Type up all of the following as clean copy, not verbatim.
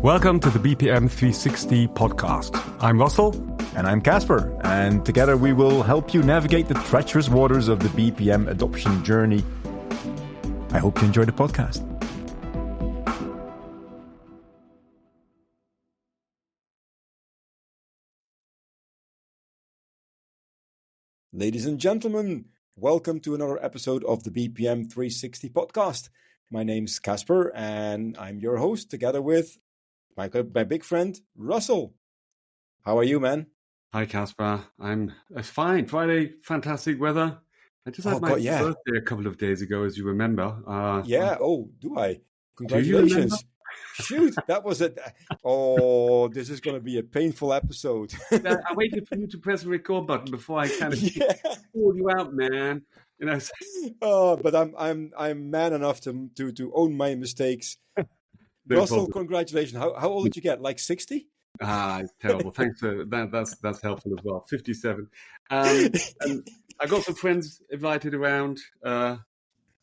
Welcome to the BPM 360 podcast. I'm Russell. And I'm Casper. And together we will help you navigate the treacherous waters of the BPM adoption journey. I hope you enjoy the podcast. Ladies and gentlemen, welcome to another episode of the BPM 360 podcast. My name's Casper and I'm your host together with my big friend, Russell. How are you, man? Hi, Casper. I'm fine. Friday, fantastic weather. I just had my birthday a couple of days ago, as you remember. Do I? Congratulations. Shoot, that was it. Oh, this is going to be a painful episode. I waited for you to press the record button before I kind of called you out, man. You know. But I'm man enough to own my mistakes. Russell, congratulations. How old did you get? Like 60? Terrible. Thanks for that. That's helpful as well. 57. And I got some friends invited around,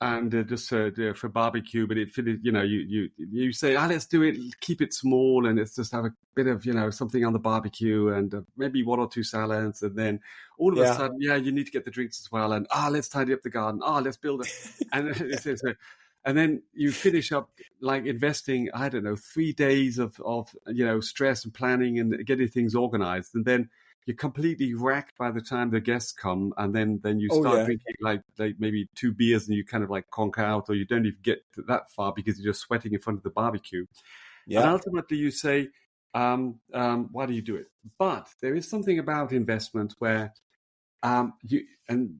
just for barbecue. But it finished. You know, you say, let's do it. Keep it small, and let's just have a bit of something on the barbecue, and maybe one or two salads, and then all of a sudden, you need to get the drinks as well, and let's tidy up the garden. Let's build it, and and then you finish up like investing, 3 days of stress and planning and getting things organized. And then you're completely wrecked by the time the guests come. And then you start drinking like maybe 2 beers and you kind of like conk out, or you don't even get that far because you're just sweating in front of the barbecue. Yeah. And ultimately you say, why do you do it? But there is something about investment where and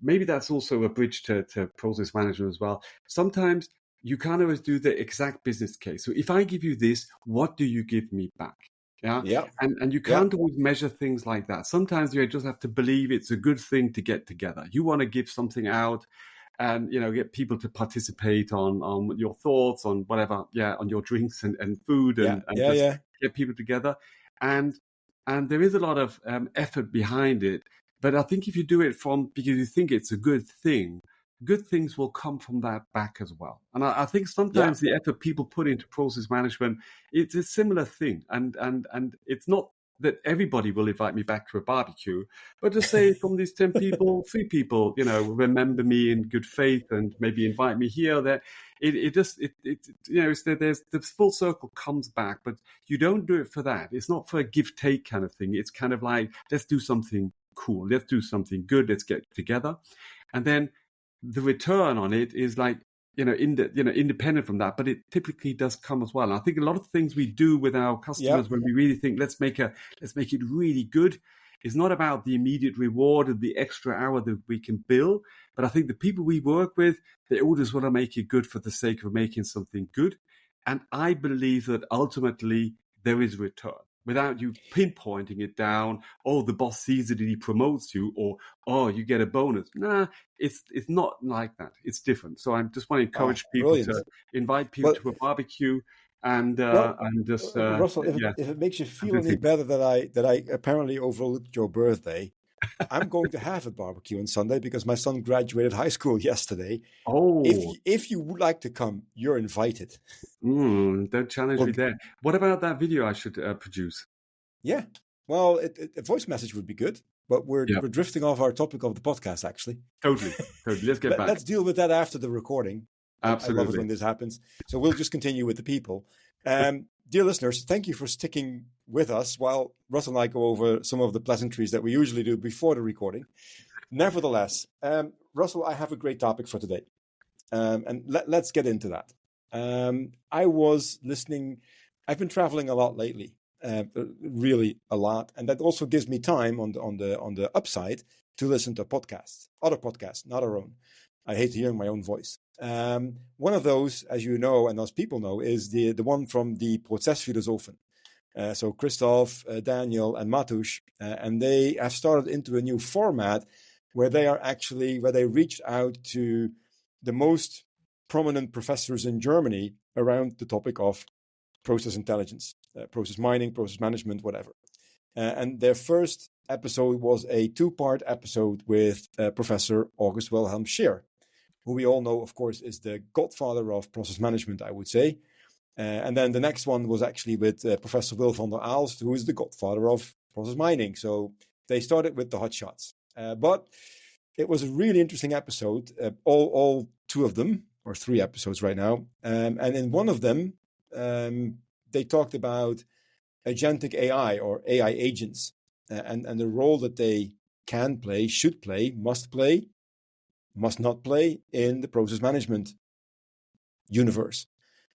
maybe that's also a bridge to process management as well. Sometimes you can't always do the exact business case. So if I give you this, what do you give me back? Yeah. And you can't always measure things like that. Sometimes you just have to believe it's a good thing to get together. You want to give something out and, get people to participate on your thoughts, on whatever, on your drinks and food and get people together. And there is a lot of effort behind it. But I think if you do it because you think it's a good thing, good things will come from that back as well. And I think sometimes the effort people put into process management, it's a similar thing. And it's not that everybody will invite me back to a barbecue, but to say from these 10 people, 3 people, remember me in good faith and maybe invite me here, there. There's the full circle comes back, but you don't do it for that. It's not for a give-take kind of thing. It's kind of like, let's do something cool. Let's do something good. Let's get together. And then the return on it is like, independent from that, but it typically does come as well. And I think a lot of things we do with our customers when we really think, let's make it really good, is not about the immediate reward of the extra hour that we can bill. But I think the people we work with, they always want to make it good for the sake of making something good. And I believe that ultimately there is return. Without you pinpointing it down, the boss sees it and he promotes you, or you get a bonus. Nah, it's not like that. It's different. So I just want to encourage people to invite people to a barbecue and just Russell, if it makes you feel any better that I apparently overlooked your birthday, I'm going to have a barbecue on Sunday because my son graduated high school yesterday. Oh, if you would like to come, you're invited. Don't challenge me there. What about that video I should produce? Yeah, well, a voice message would be good, but we're drifting off our topic of the podcast, actually. Totally. Let's get back. Let's deal with that after the recording. Absolutely. I love it when this happens. So we'll just continue with the people. Dear listeners, thank you for sticking with us while Russell and I go over some of the pleasantries that we usually do before the recording. Nevertheless, Russell, I have a great topic for today. And let's get into that. I was listening. I've been traveling a lot lately, really a lot. And that also gives me time on the upside to listen to podcasts, other podcasts, not our own. I hate hearing my own voice. One of those, as you know, and as people know, is the one from the Prozessphilosophen. So Christoph, Daniel, and Matusz, and they have started into a new format where they reached out to the most prominent professors in Germany around the topic of process intelligence, process mining, process management, whatever. And their first episode was a 2-part episode with Professor August Wilhelm Scheer, who we all know, of course, is the godfather of process management, I would say. And then the next one was actually with Professor Will van der Aalst, who is the godfather of process mining. So they started with the hot shots. But it was a really interesting episode, all two of them, or 3 episodes right now. And in one of them, they talked about agentic AI or AI agents and the role that they can play, should play, must not play in the process management universe.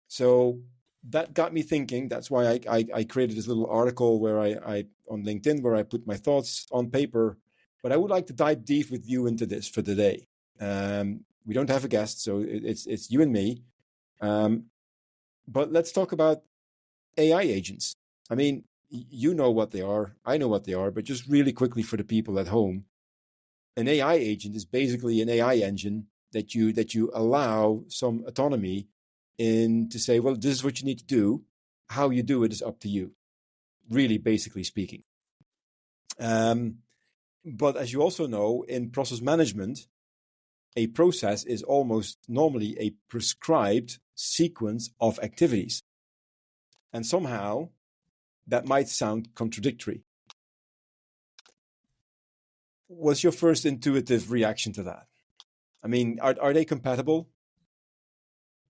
So that got me thinking. That's why I created this little article where I on LinkedIn where I put my thoughts on paper. But I would like to dive deep with you into this for today. We don't have a guest, so it's you and me. But let's talk about AI agents. I mean, you know what they are. I know what they are. But just really quickly for the people at home, an AI agent is basically an AI engine that you allow some autonomy in to say, well, this is what you need to do. How you do it is up to you, really, basically speaking. But as you also know, in process management, a process is almost normally a prescribed sequence of activities. And somehow that might sound contradictory. What's your first intuitive reaction to that? I mean, are they compatible?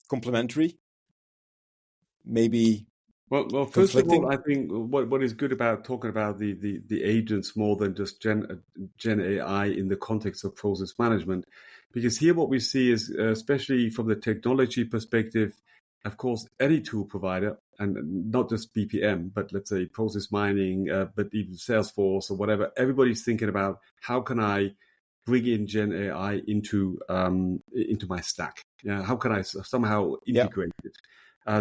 Complementary? Maybe Well, first of all, I think what is good about talking about the agents more than just Gen AI in the context of process management, because here what we see is, especially from the technology perspective, of course, any tool provider, and not just BPM, but let's say process mining, but even Salesforce or whatever, everybody's thinking about how can I bring in Gen AI into my stack? Yeah, how can I somehow integrate it?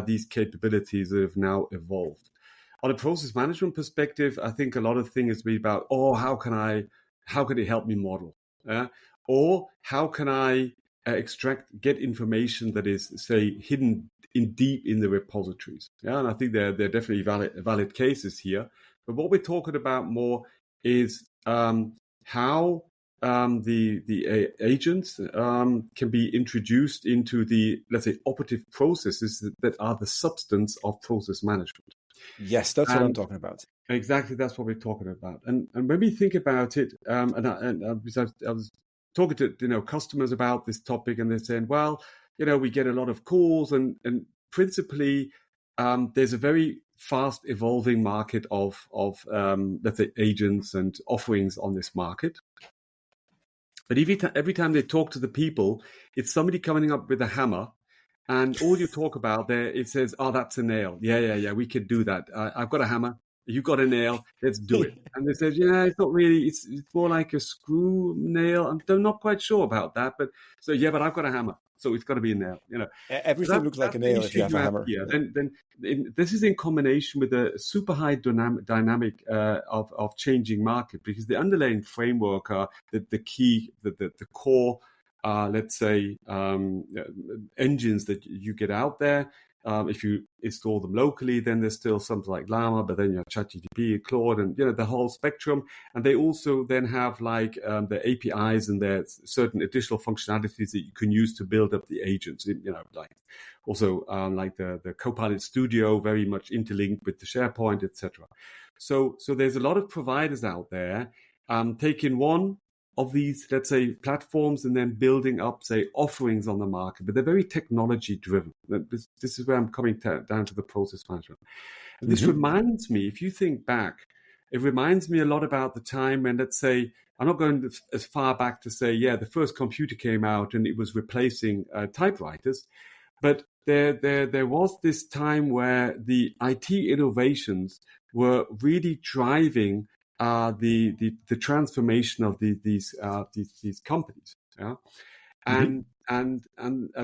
These capabilities that have now evolved. On a process management perspective, I think a lot of things be about, how can it help me model? Or how can I get information that is, say, hidden deep in the repositories? Yeah, and I think there are definitely valid cases here. But what we're talking about more is how the agents can be introduced into the, let's say, operative processes that are the substance of process management. Yes, that's what I'm talking about. Exactly, that's what we're talking about. And when we think about it, I was talking to customers about this topic, and they're saying, well, we get a lot of calls, and principally there's a very fast evolving market of let's say agents and offerings on this market. But every time they talk to the people, it's somebody coming up with a hammer, and all you talk about there, it says, "Oh, that's a nail. Yeah, we could do that. I've got a hammer. You got a nail. Let's do it." And they said, "Yeah, it's not really. It's more like a screw nail. I'm not quite sure about that, but I've got a hammer, so it's got to be a nail. Everything looks like a nail if you have a hammer. Yeah. Then this is in combination with a super high dynamic of changing market, because the underlying framework are the key, the core, let's say, engines that you get out there. If you install them locally, then there's still something like Llama, but then you have ChatGPT, Claude, and the whole spectrum. And they also then have like the APIs and their certain additional functionalities that you can use to build up the agents. Like also like the Copilot Studio, very much interlinked with the SharePoint, etc. So there's a lot of providers out there taking one of these, let's say, platforms and then building up, say, offerings on the market, but they're very technology driven. This is where I'm coming down to the process management. And this reminds me, if you think back, it reminds me a lot about the time when, let's say, I'm not going as far back to say, the first computer came out and it was replacing typewriters, but there was this time where the IT innovations were really driving the transformation of these companies, and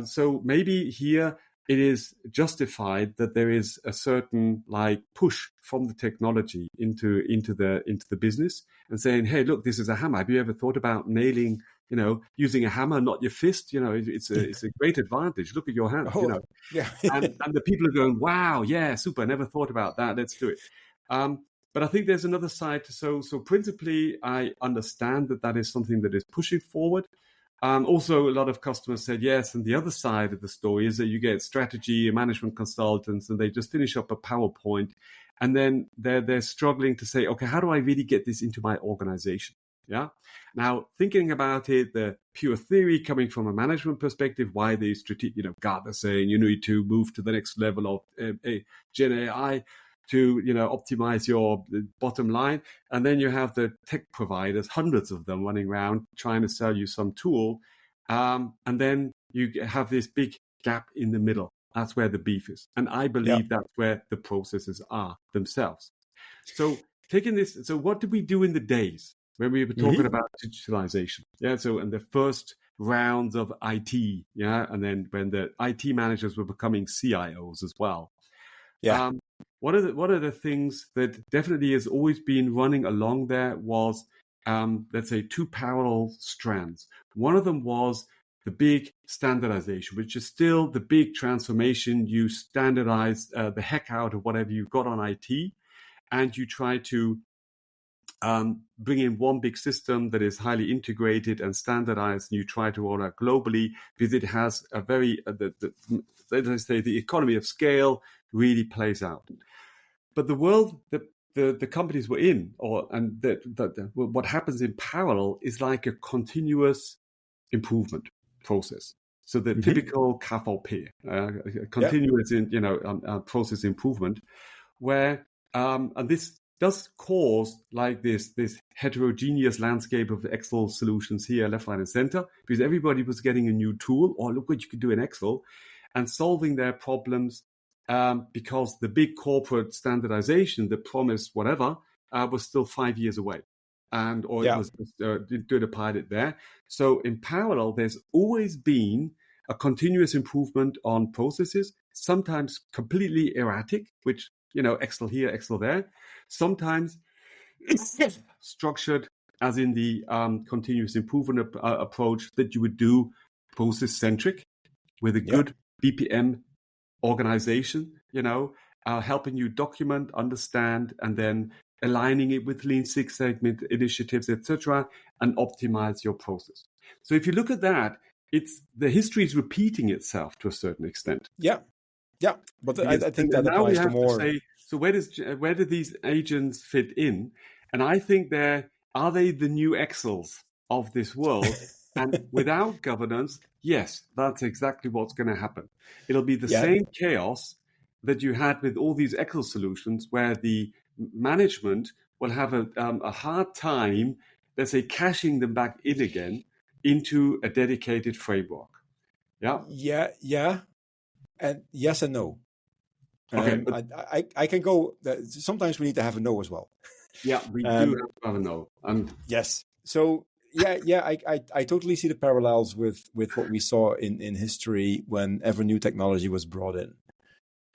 so maybe here it is justified that there is a certain like push from the technology into the business and saying, hey, look, this is a hammer. Have you ever thought about nailing? Using a hammer, not your fist. It's a great advantage. Look at your hand. Yeah. and the people are going, wow, yeah, super. I never thought about that. Let's do it. But I think there's another side to so principally I understand that is something that is pushing forward. Also, a lot of customers said yes. And the other side of the story is that you get strategy and management consultants, and they just finish up a PowerPoint, and then they're struggling to say, okay, how do I really get this into my organization? Yeah. Now, thinking about it, the pure theory coming from a management perspective, why they strategic, Gartner saying you need to move to the next level of GenAI to, optimize your bottom line. And then you have the tech providers, hundreds of them running around trying to sell you some tool. And then you have this big gap in the middle. That's where the beef is. And I believe that's where the processes are themselves. So taking this, so what did we do in the days when we were talking about digitalization? Yeah. So in the first rounds of IT, and then when the IT managers were becoming CIOs as well. Yeah. One of the things that definitely has always been running along there was, let's say, two parallel strands. One of them was the big standardization, which is still the big transformation. You standardize the heck out of whatever you've got on IT, and you try to bring in one big system that is highly integrated and standardized, and you try to roll out globally because it has a very, let's say, the economy of scale really plays out. But the world that the companies were in, what happens in parallel is like a continuous improvement process. So the typical KVP, continuous process improvement, where and this does cause like this heterogeneous landscape of Excel solutions here, left, right, and center, because everybody was getting a new tool, or look what you could do in Excel, and solving their problems. Because the big corporate standardization that promised whatever was still 5 years away, it was doing a pilot there. So in parallel, there's always been a continuous improvement on processes, sometimes completely erratic, which Excel here, Excel there, sometimes structured as in the continuous improvement approach that you would do process centric with a good BPM organization, helping you document, understand, and then aligning it with Lean Six Sigma initiatives, etc., and optimize your process. So if you look at that, the history is repeating itself to a certain extent. Yeah. But I think that applies to more. So where do these agents fit in? And I think are they the new Excels of this world? And without governance, yes, that's exactly what's going to happen. It'll be the same chaos that you had with all these Excel solutions, where the management will have a hard time, let's say, cashing them back in again into a dedicated framework. Yeah. And yes and no. Okay. I can go. Sometimes we need to have a no as well. Yeah, we do have to have a no. Yes. So I totally see the parallels with what we saw in history whenever new technology was brought in.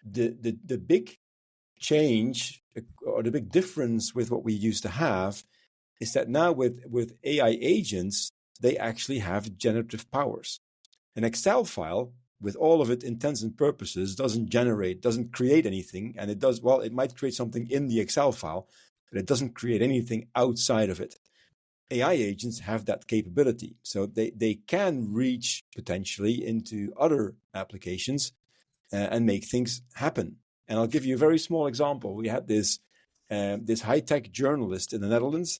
The big change or the big difference with what we used to have is that now with AI agents, they actually have generative powers. An Excel file, with all of its intents and purposes, doesn't create anything, and it might create something in the Excel file, but it doesn't create anything outside of it. AI agents have that capability. So they can reach potentially into other applications and make things happen. And I'll give you a very small example. We had this high-tech journalist in the Netherlands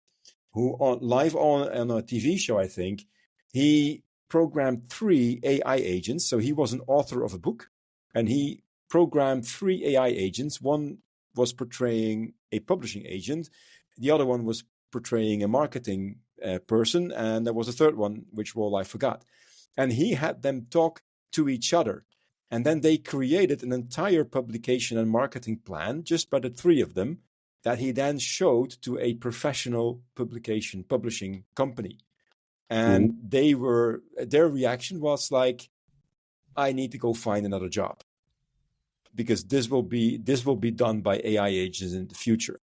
who live on a TV show, I think, he programmed 3 AI agents. So he was an author of a book, and he programmed 3 AI agents. One was portraying a publishing agent. The other one was portraying a marketing person, and there was a third one, which role I forgot. And he had them talk to each other. And then they created an entire publication and marketing plan just by the 3 of them that he then showed to a professional publishing company. And their reaction was like, I need to go find another job because this will be done by AI agents in the future.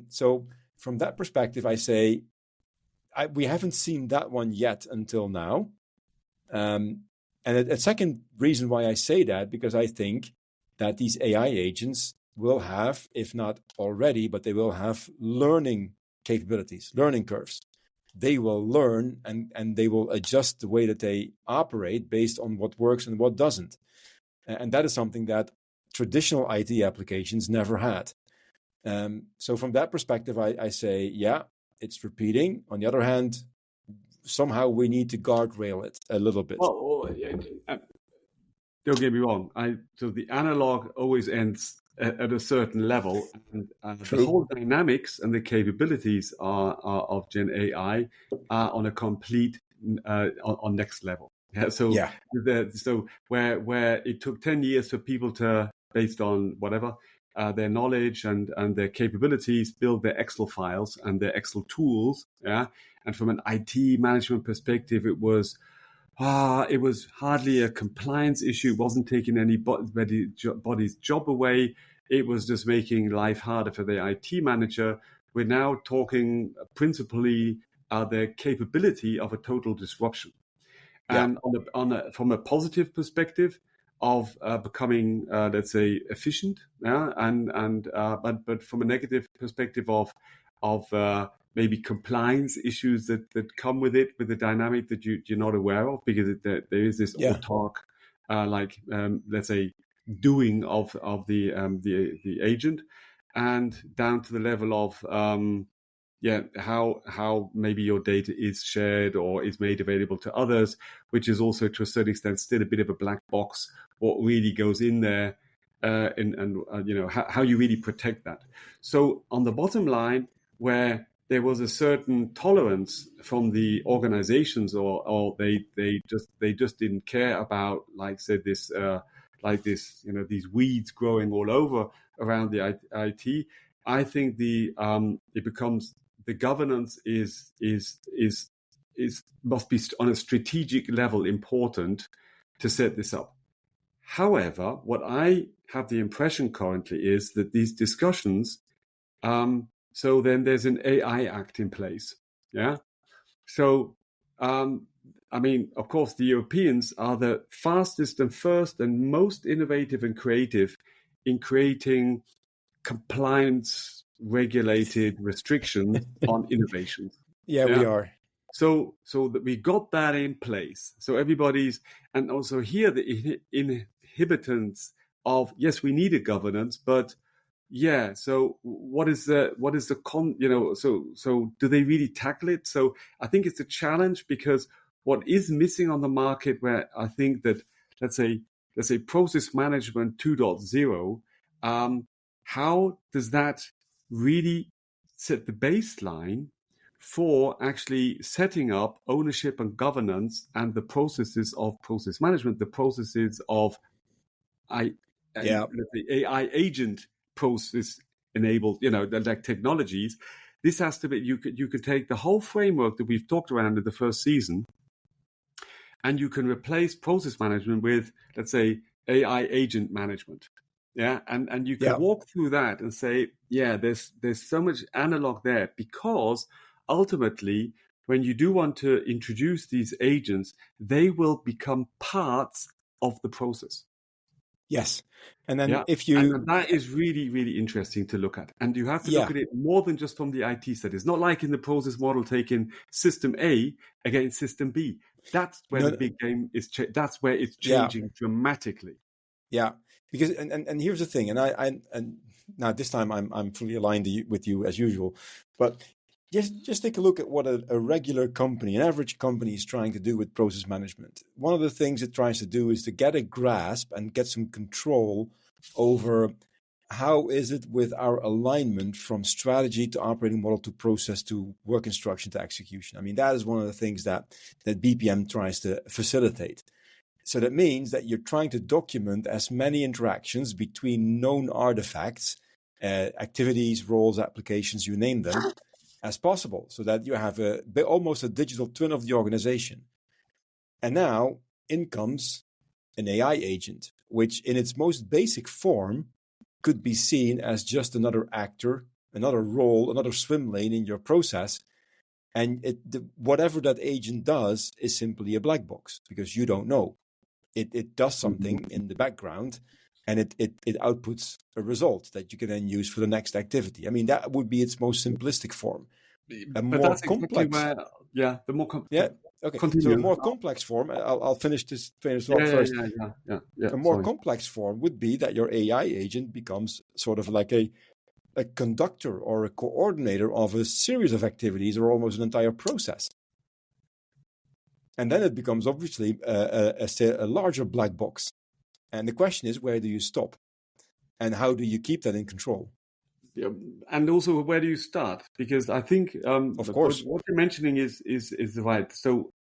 So from that perspective, I say, we haven't seen that one yet until now. And a second reason why I say that, because I think that these AI agents will have, if not already, but they will have learning capabilities, learning curves. they will learn and they will adjust the way that they operate based on what works and what doesn't. And that is something that traditional IT applications never had. So from that perspective, I say, yeah, it's repeating. On the other hand, somehow we need to guardrail it a little bit. Well, don't get me wrong. So the analog always ends at a certain level, and the whole dynamics and the capabilities of GenAI are on a complete on next level. Yeah. So so where it took 10 years for people to, based on whatever their knowledge and their capabilities, build their Excel files and their Excel tools. Yeah. And from an IT management perspective, it was hardly a compliance issue. It wasn't taking anybody's job away. It was just making life harder for the IT manager. We're now talking principally the capability of a total disruption. And from a positive perspective of becoming, let's say, efficient, but from a negative perspective of maybe compliance issues that come with it, with the dynamic that you're not aware of, because there is this autark, let's say, doing of the agent, and down to the level of how maybe your data is shared or is made available to others, which is also to a certain extent still a bit of a black box. What really goes in there, and how you really protect that. So on the bottom line, where there was a certain tolerance from the organizations, or they just didn't care about, these weeds growing all over around the IT. I think it becomes, the governance must be on a strategic level important to set this up. However, what I have the impression currently is that these discussions, so then there's an AI Act in place. Yeah. So, of course, the Europeans are the fastest and first and most innovative and creative in creating compliance regulated restrictions on innovations. Yeah, we are. So that we got that in place. So everybody's, and also here the inhibitants of, yes, we need a governance, but yeah. So what is the so do they really tackle it? So I think it's a challenge, because what is missing on the market, where I think that, let's say process management 2.0, how does that really set the baseline for actually setting up ownership and governance and the processes of process management, the processes of the AI agent process enabled, like technologies. This has to be, you could take the whole framework that we've talked around in the first season, and you can replace process management with, let's say, AI agent management. Yeah, and you can walk through that and say, there's so much analog there, because ultimately, when you do want to introduce these agents, they will become parts of the process. Yes. And then and that is really, really interesting to look at. And you have to look at it more than just from the IT side. It's not like in the process model taking system A against system B. That's where the big game is. That's where it's changing dramatically. Yeah. Because and here's the thing, and now this time I'm fully aligned with you as usual, but just take a look at what a regular company, an average company, is trying to do with process management. One of the things it tries to do is to get a grasp and get some control over how is it with our alignment from strategy to operating model to process to work instruction to execution. I mean, that is one of the things that BPM tries to facilitate. So that means that you're trying to document as many interactions between known artifacts, activities, roles, applications, you name them, as possible, so that you have almost a digital twin of the organization. And now in comes an AI agent, which in its most basic form could be seen as just another actor, another role, another swim lane in your process. And whatever that agent does is simply a black box, because you don't know. It does something in the background, and it outputs a result that you can then use for the next activity. I mean, that would be its most simplistic form. A But more that's exactly complex, where, yeah, the more yeah, okay. So a continue. more complex form. I'll finish this thought Yeah, yeah, first. yeah, yeah, yeah, yeah. A more Sorry. complex form would be that your AI agent becomes sort of like a conductor or a coordinator of a series of activities or almost an entire process. And then it becomes obviously a larger black box. And the question is, where do you stop? And how do you keep that in control? Yeah, and also, where do you start? Because I think Of what course. you're mentioning is right. So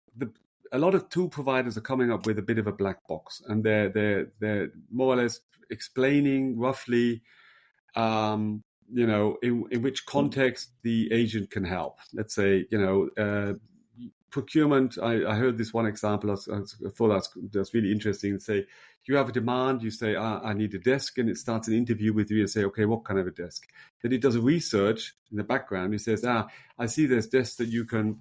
a lot of tool providers are coming up with a bit of a black box, and they're more or less explaining roughly, in which context the agent can help. Let's say, procurement. I heard this one example. I thought that's really interesting. Say you have a demand. You say, I need a desk, and it starts an interview with you and say, okay, what kind of a desk? Then it does a research in the background. It says, I see there's desks that you can,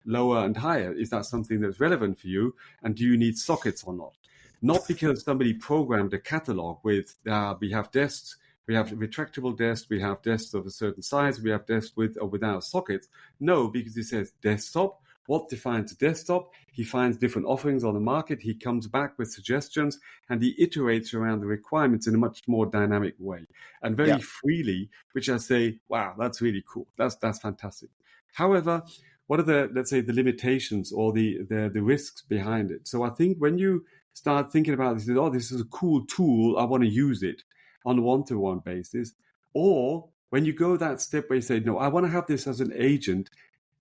lower and higher. Is that something that's relevant for you? And do you need sockets or not? Not because somebody programmed a catalog with, we have desks, we have retractable desks, we have desks of a certain size, we have desks with or without sockets. No, because it says desktop. What defines a desktop? He finds different offerings on the market. He comes back with suggestions and he iterates around the requirements in a much more dynamic way and very freely, which I say, wow, that's really cool. That's fantastic. However, what are let's say, the limitations or the risks behind it? So I think when you start thinking about this, this is a cool tool, I want to use it on a one-to-one basis. Or when you go that step where you say, no, I want to have this as an agent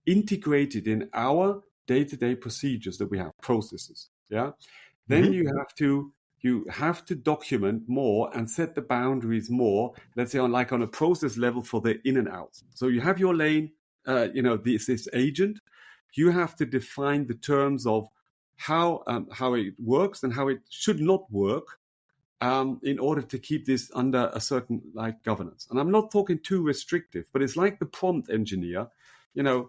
integrated in our day-to-day procedures that we have, processes. Yeah. Then you have to document more and set the boundaries more, let's say on a process level for the in and out. So you have your lane, this agent. You have to define the terms of how it works and how it should not work, in order to keep this under a certain governance. And I'm not talking too restrictive, but it's like the prompt engineer,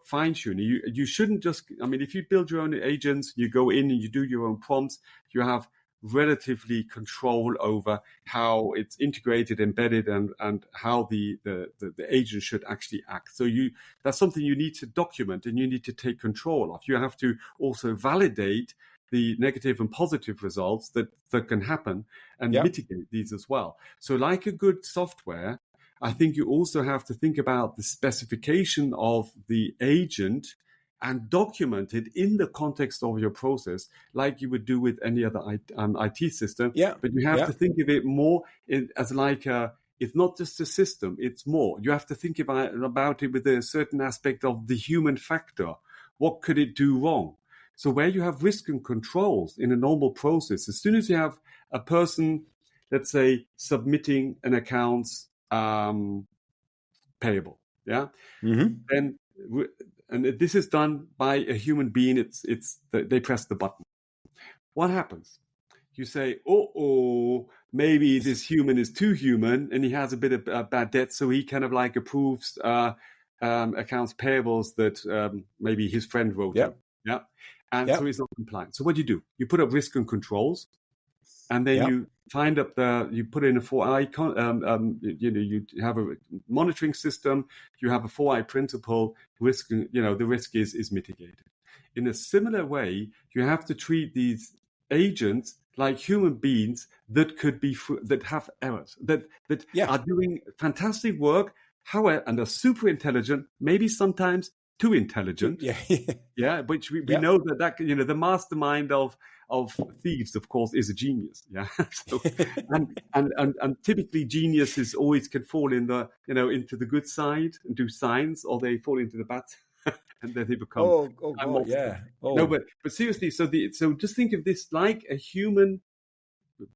fine tuning. You shouldn't just, if you build your own agents, you go in and you do your own prompts, you have relatively control over how it's integrated, embedded, and how the agent should actually act. So that's something you need to document and you need to take control of. You have to also validate the negative and positive results that can happen and mitigate these as well. So like a good software, I think you also have to think about the specification of the agent and document it in the context of your process, like you would do with any other IT system. Yeah. But you have to think of it more as it's not just a system, it's more. You have to think about it with a certain aspect of the human factor. What could it do wrong? So where you have risk and controls in a normal process, as soon as you have a person, let's say, submitting an accounts payable, then and this is done by a human being. They press the button. What happens? You say, maybe this human is too human and he has a bit of bad debt, so he kind of approves accounts payables that maybe his friend wrote him. So he's not compliant. So what do? You put up risk and controls, and then you find up you put in a 4i you have a monitoring system, you have a 4i principle, risk, the risk is mitigated. In a similar way, you have to treat these agents like human beings that that have errors, that are doing fantastic work, however, and are super intelligent, maybe sometimes too intelligent. Which we know that the mastermind of thieves, of course, is a genius. So, and typically geniuses always can fall in the into the good side and do science, or they fall into the bad and then they become no, but seriously, so just think of this like a human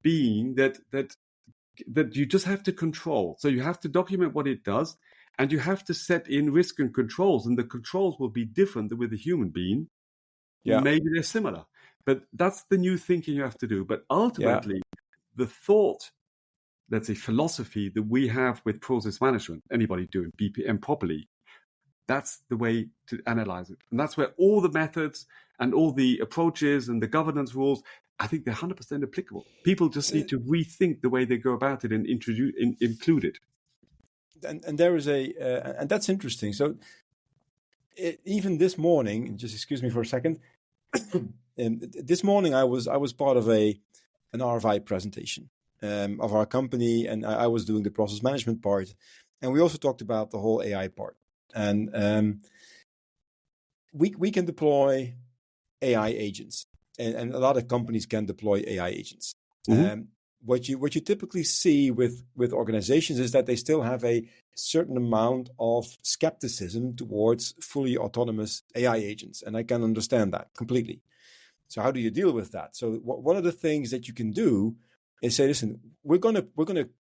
being that you just have to control. So you have to document what it does, and you have to set in risk and controls, and the controls will be different than with a human being. Maybe they're similar, but that's the new thinking you have to do. But ultimately, the thought, let's say, philosophy that we have with process management, anybody doing BPM properly, that's the way to analyze it. And that's where all the methods and all the approaches and the governance rules, I think they're 100% applicable. People just need to rethink the way they go about it and include it. And there is and that's interesting. So even this morning, just excuse me for a second. This morning I was part of an RFI presentation of our company, and I was doing the process management part, and we also talked about the whole AI part. And we can deploy AI agents, and a lot of companies can deploy AI agents. Mm-hmm. What you typically see with organizations is that they still have a certain amount of skepticism towards fully autonomous AI agents, and I can understand that completely. So how do you deal with that? So one of the things that you can do is say, listen, we're gonna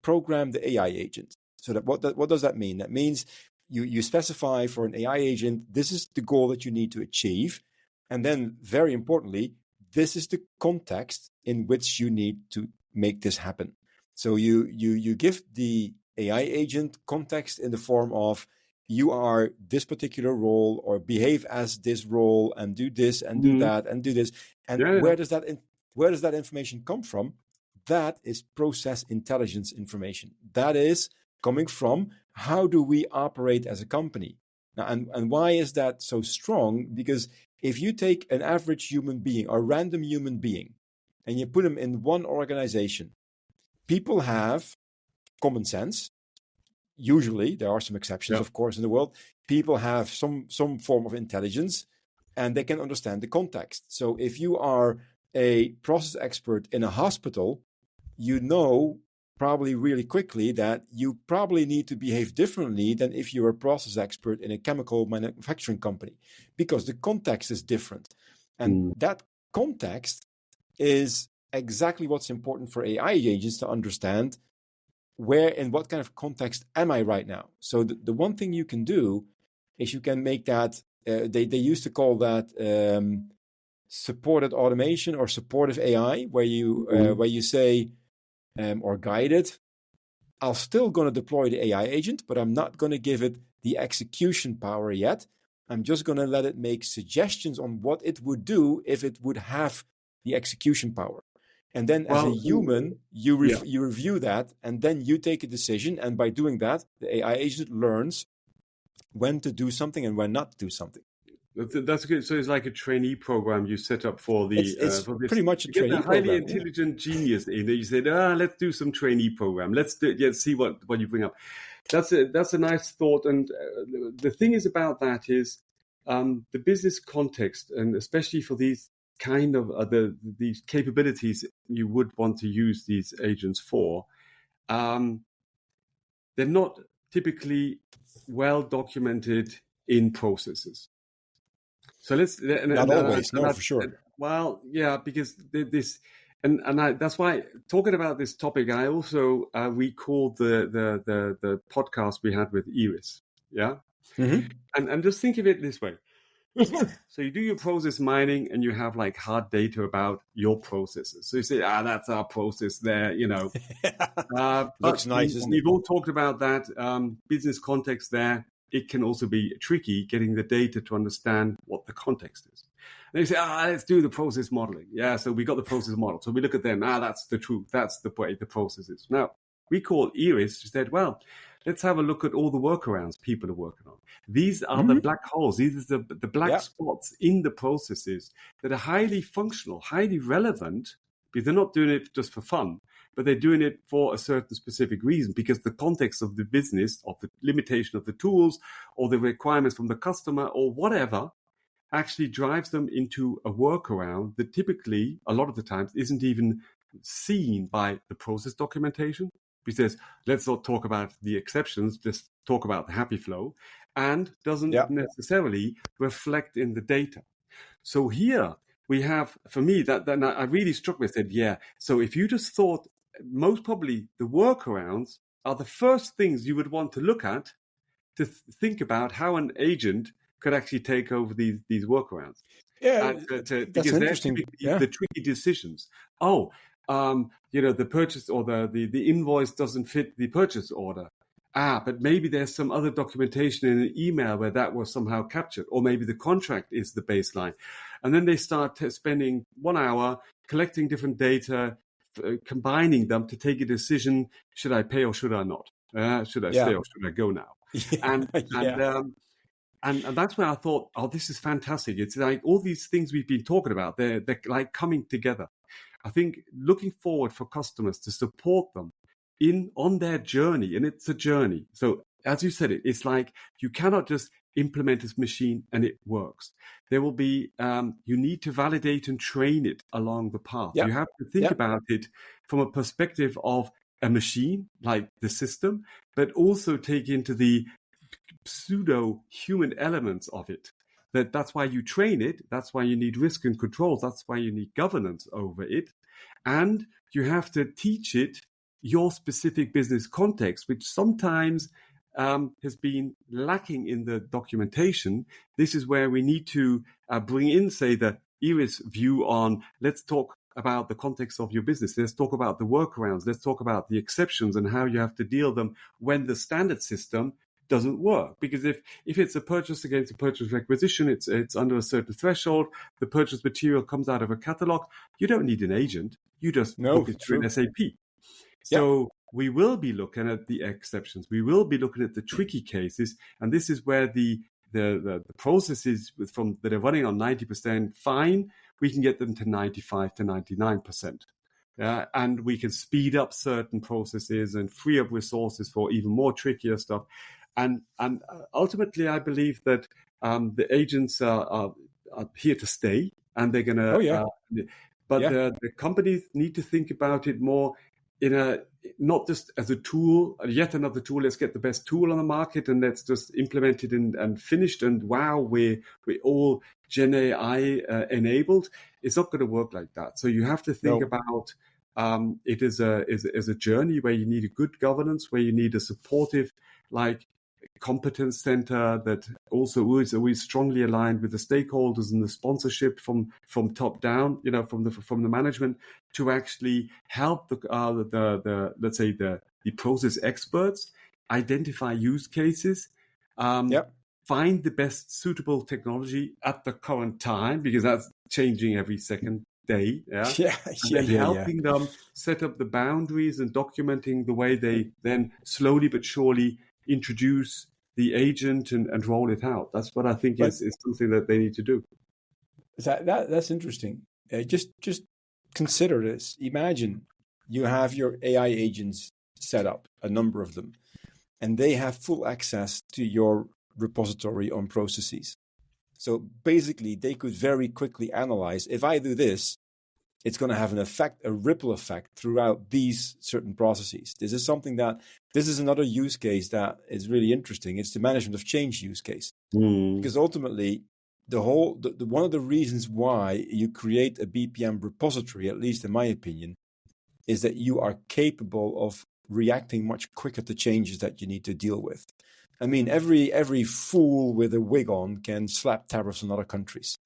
program the AI agent. So that what does that mean? That means you specify for an AI agent, this is the goal that you need to achieve, and then very importantly, this is the context in which you need to make this happen. So you give the AI agent context in the form of, you are this particular role, or behave as this role, and do this and do that and do this. And where does that information come from? That is process intelligence information. That is coming from, how do we operate as a company? Now, and why is that so strong? Because if you take an average human being, or random human being, and you put them in one organization, people have common sense. Usually, there are some exceptions, of course, in the world. People have some form of intelligence, and they can understand the context. So if you are a process expert in a hospital, you know probably really quickly that you probably need to behave differently than if you're a process expert in a chemical manufacturing company, because the context is different. And that context is exactly what's important for AI agents to understand. Where, in what kind of context am I right now? So the one thing you can do is you can make that, they used to call that supported automation or supportive AI, where you say, or guided, I'm still going to deploy the AI agent, but I'm not going to give it the execution power yet. I'm just going to let it make suggestions on what it would do if it would have the execution power. And then as a human, you review that, and then you take a decision. And by doing that, the AI agent learns when to do something and when not to do something. That's good. So it's like a trainee program you set up for the. It's for this, pretty much a trainee program. Highly intelligent genius in there. You said, let's do some trainee program. Let's see what you bring up. That's a nice thought. And the thing is about that is the business context, and especially for these kind of these capabilities you would want to use these agents for, they're not typically well documented in processes. So not always, no, for sure. Well, yeah, because this, and that's why, talking about this topic, I also recalled the podcast we had with Iris, and just think of it this way. So you do your process mining, and you have like hard data about your processes. So you say, that's our process there, Looks nice, isn't it? We've all talked about that business context there. It can also be tricky getting the data to understand what the context is. And you say, let's do the process modeling. Yeah, so we got the process model. So we look at them. That's the truth. That's the way the process is. Now, we called Iris. She said, well, let's have a look at all the workarounds people are working on. These are the black holes. These are the black spots in the processes that are highly functional, highly relevant, because they're not doing it just for fun, but they're doing it for a certain specific reason, because the context of the business, of the limitation of the tools, or the requirements from the customer, or whatever, actually drives them into a workaround that typically, a lot of the times, isn't even seen by the process documentation. Because let's not talk about the exceptions, just talk about the happy flow, and doesn't necessarily reflect in the data. So here we have, for me, that I really struck me. I said, so if you just thought, most probably the workarounds are the first things you would want to look at to think about how an agent could actually take over these workarounds. Yeah, because they're the tricky decisions. The purchase or the invoice doesn't fit the purchase order. But maybe there's some other documentation in an email where that was somehow captured, or maybe the contract is the baseline. And then they start spending 1 hour collecting different data, combining them to take a decision: should I pay or should I not? Should I stay or should I go now? And that's where I thought, oh, this is fantastic. It's like all these things we've been talking about, they're like coming together. I think looking forward for customers to support them on their journey, and it's a journey. So as you said, it's like you cannot just implement this machine and it works. There will be, you need to validate and train it along the path. Yep. You have to think about it from a perspective of a machine, like the system, but also take into the pseudo-human elements of it. That's why you train it. That's why you need risk and controls. That's why you need governance over it. And you have to teach it your specific business context, which sometimes has been lacking in the documentation. This is where we need to bring in, say, the Iris view on, let's talk about the context of your business. Let's talk about the workarounds. Let's talk about the exceptions and how you have to deal them when the standard system doesn't work. Because if it's a purchase against a purchase requisition, it's under a certain threshold, the purchase material comes out of a catalog, you don't need an agent. You just book it through an SAP. So we will be looking at the exceptions. We will be looking at the tricky cases. And this is where the processes that are running on 90% fine, we can get them to 95 to 99%. And we can speed up certain processes and free up resources for even more trickier stuff. And ultimately, I believe that the agents are here to stay, and they're going to. The companies need to think about it more not just as a tool, yet another tool. Let's get the best tool on the market and let's just implement it and finished. And wow, we're all GenAI enabled. It's not going to work like that. So you have to think about it as a journey where you need a good governance, where you need a supportive, like, competence center that also is always strongly aligned with the stakeholders and the sponsorship from top down, from the management, to actually help the let's say the process experts identify use cases, find the best suitable technology at the current time, because that's changing every second day, helping them set up the boundaries and documenting the way they then slowly but surely introduce the agent and roll it out. That's what I think is something that they need to do. That's interesting. Just consider this. Imagine you have your AI agents set up, a number of them, and they have full access to your repository on processes. So basically, they could very quickly analyze, if I do this, it's going to have an effect, a ripple effect throughout these certain processes. This is another use case that is really interesting. It's the management of change use case. Because ultimately, one of the reasons why you create a BPM repository, at least in my opinion, is that you are capable of reacting much quicker to changes that you need to deal with. I mean, every fool with a wig on can slap tariffs on other countries.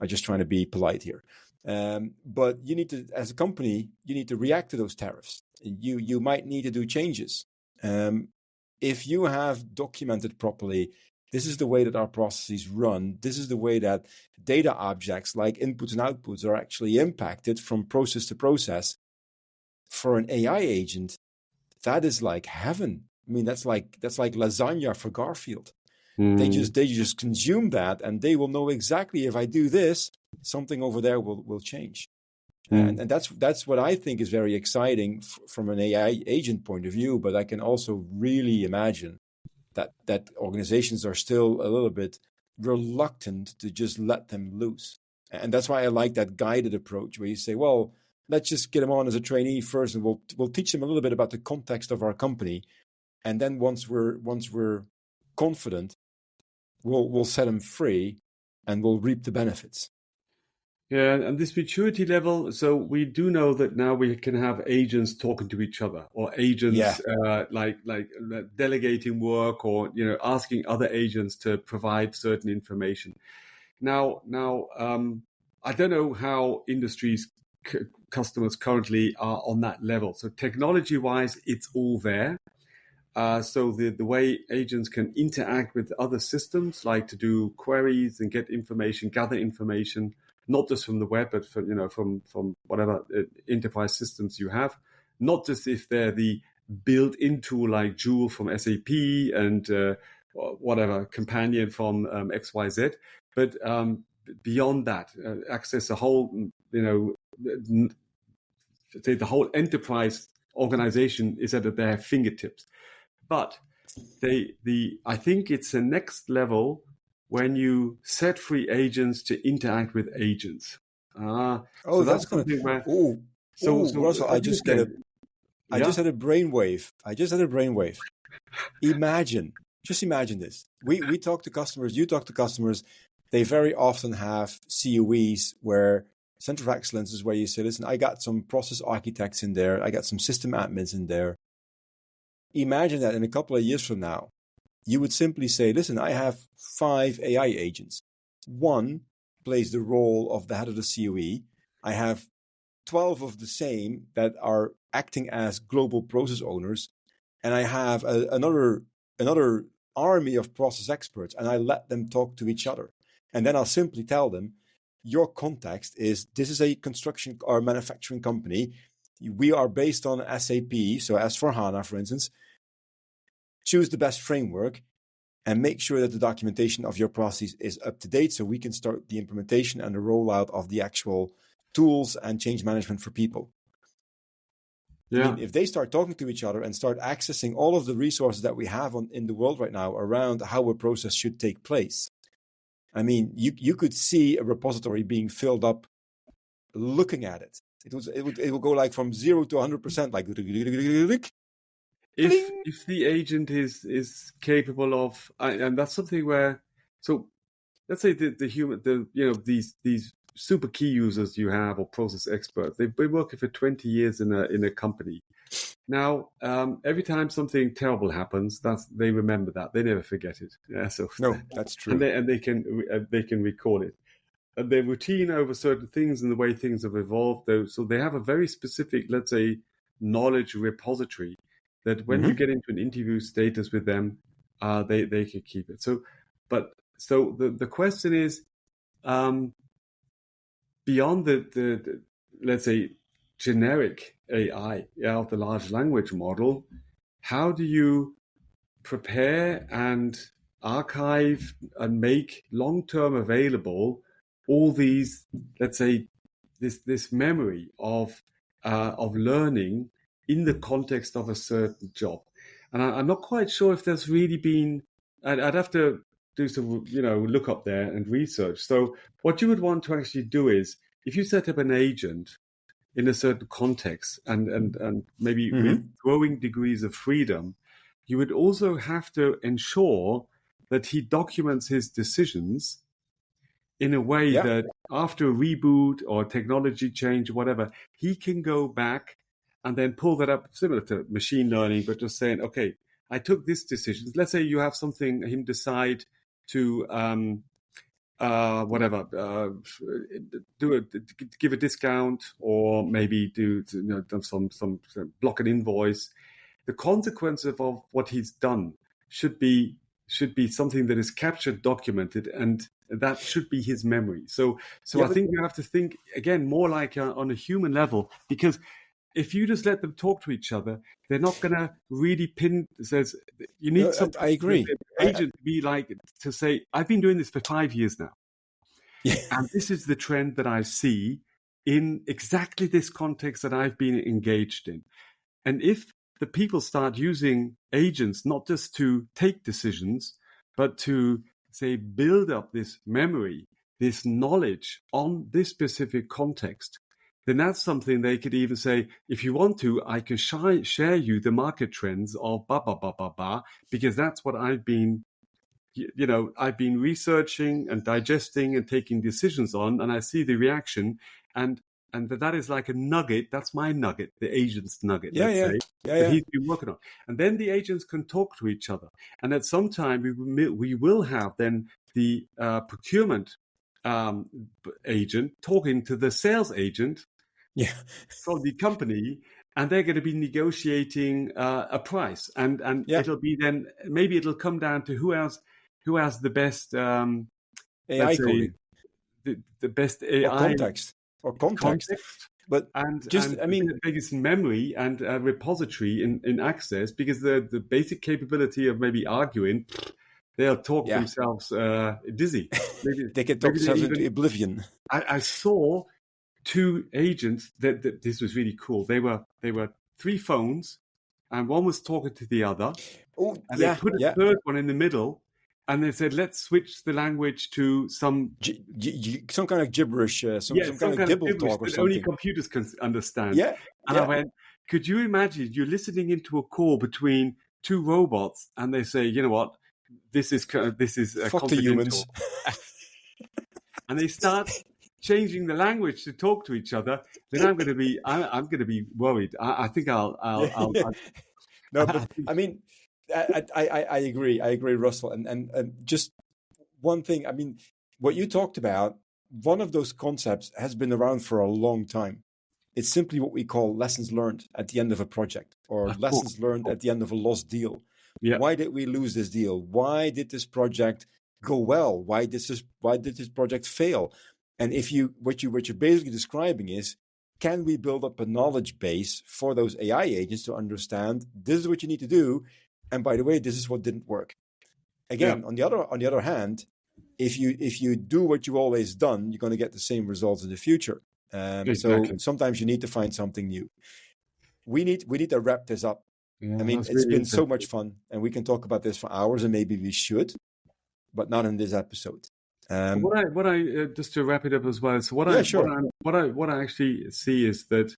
I'm just trying to be polite here. But you need to, as a company, you need to react to those tariffs. You might need to do changes. If you have documented properly, this is the way that our processes run. This is the way that data objects like inputs and outputs are actually impacted from process to process. For an AI agent, that is like heaven. I mean, that's like lasagna for Garfield. They just consume that, and they will know exactly, if I do this, something over there will change. And that's what I think is very exciting from an AI agent point of view. But I can also really imagine that organizations are still a little bit reluctant to just let them loose. And that's why I like that guided approach, where you say, well, let's just get them on as a trainee first, and we'll teach them a little bit about the context of our company. And then once we're confident, we'll set them free and we'll reap the benefits. Yeah, and this maturity level, so we do know that now we can have agents talking to each other, or agents like delegating work, or asking other agents to provide certain information. Now, I don't know how industries customers currently are on that level. So technology-wise, it's all there. So the way agents can interact with other systems, like to do queries and get information, gather information, not just from the web, but from whatever enterprise systems you have. Not just if they're the built-in tool like Joule from SAP and whatever companion from XYZ, but beyond that, access the whole, the whole enterprise organization is at their fingertips. But I think it's the next level when you set free agents to interact with agents. So that's going to. Russell, I just had a brainwave. Just imagine this. We talk to customers. You talk to customers. They very often have COEs where Center of Excellence is where you say, listen, I got some process architects in there. I got some system admins in there. Imagine that in a couple of years from now, you would simply say, listen, I have 5 AI agents. One plays the role of the head of the COE. I have 12 of the same that are acting as global process owners. And I have another army of process experts, and I let them talk to each other. And then I'll simply tell them, your context is, this is a construction or manufacturing company. We are based on SAP, so S/4HANA, for instance. Choose the best framework and make sure that the documentation of your process is up to date so we can start the implementation and the rollout of the actual tools and change management for people. Yeah. I mean, if they start talking to each other and start accessing all of the resources that we have in the world right now around how a process should take place, I mean, you could see a repository being filled up looking at it. It will go like from 0 to 100%, like if the agent is capable of, and that's something where, so let's say the human, these super key users you have or process experts, they've been working for 20 years in a company. Now, every time something terrible happens, they remember that. They never forget it. Yeah, so no, that's true. And they can recall it. And their routine over certain things and the way things have evolved, though, so they have a very specific, let's say, knowledge repository that when you get into an interview status with them, they can keep it. So the question is, beyond the let's say generic AI, the large language model, how do you prepare and archive and make long-term available all these, let's say, this memory of learning in the context of a certain job? And I'm not quite sure if there's really been. I'd have to do some, look up there and research. So what you would want to actually do is, if you set up an agent in a certain context and maybe with growing degrees of freedom, you would also have to ensure that he documents his decisions in a way that after a reboot or technology change or whatever, he can go back and then pull that up, similar to machine learning, but just saying, okay, I took this decision. Let's say you have something, him decide to give a discount or maybe do some block an invoice. The consequence of what he's done should be something that is captured, documented, and that should be his memory. So I think you have to think again more like on a human level, because if you just let them talk to each other, they're not going to really pin. Says you need something. I agree. Agent to be like to say, I've been doing this for 5 years now, and this is the trend that I see in exactly this context that I've been engaged in. And if the people start using agents not just to take decisions, but to say build up this memory, this knowledge on this specific context, then that's something they could even say, if you want to, I can share you the market trends of blah, blah, blah, blah, blah, because that's what I've been researching and digesting and taking decisions on, and I see the reaction, and that is like a nugget. That's my nugget, the agent's nugget, that he's been working on. And then the agents can talk to each other. And at some time, we will have then the procurement agent talking to the sales agent from the company, and they're going to be negotiating a price. And it'll be then, maybe it'll come down to who has the best AI coding. The best AI or context. But the biggest memory and repository in access, because the basic capability of maybe arguing, they'll talk Yeah. themselves dizzy. They can talk themselves into oblivion. I saw two agents that this was really cool. They were 3 phones, and one was talking to the other. Oh, And yeah, they put a yeah. third one in the middle, and they said, "Let's switch the language to some some kind of gibberish, some kind of gibble talk or that something. only computers can understand." Yeah, And I went, "Could you imagine? You're listening into a call between 2 robots, and they say, you know what? This is Fuck confidential." the humans. And they start changing the language to talk to each other. Then I'm going to be worried. I think I'll No, but I mean, I agree. I agree, Russell. And just one thing, I mean, what you talked about, one of those concepts has been around for a long time. It's simply what we call lessons learned at the end of a project, or lessons learned at the end of a lost deal. Yeah. Why did we lose this deal? Why did this project go well? Why did this project fail? And what you're basically describing is, can we build up a knowledge base for those AI agents to understand this is what you need to do, and by the way, this is what didn't work. Again, on the other hand, if you do what you've always done, you're going to get the same results in the future. Exactly. So sometimes you need to find something new. We need to wrap this up. Yeah, I mean, it's really been so much fun, and we can talk about this for hours, and maybe we should, but not in this episode. What I just to wrap it up as well. So what I actually see is that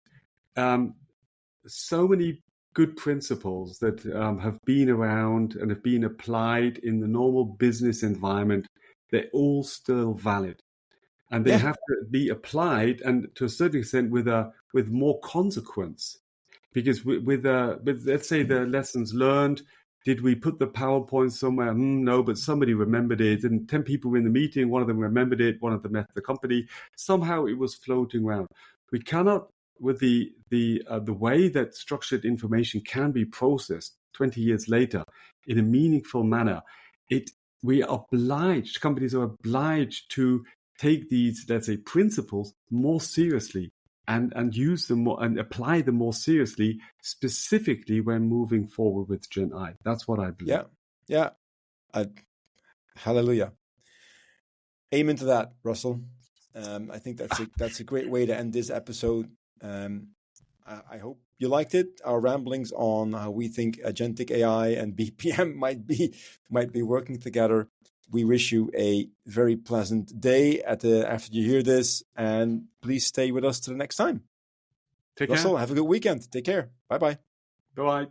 so many good principles that have been around and have been applied in the normal business environment, they're all still valid, and they have to be applied, and to a certain extent with more consequence, because with let's say the lessons learned. Did we put the PowerPoint somewhere? No, but somebody remembered it. And 10 people were in the meeting. One of them remembered it. One of them left the company. Somehow it was floating around. We cannot, with the way that structured information can be processed 20 years later in a meaningful manner, companies are obliged to take these, let's say, principles more seriously. And use them more and apply them more seriously, specifically when moving forward with GenAI. That's what I believe. Yeah. Hallelujah. Amen to that, Russell. I think that's a great way to end this episode. I hope you liked it. Our ramblings on how we think agentic AI and BPM might be working together. We wish you a very pleasant day after you hear this, and please stay with us till the next time. Take Russell, care. have a good weekend. Take care. Bye-bye. Bye-bye.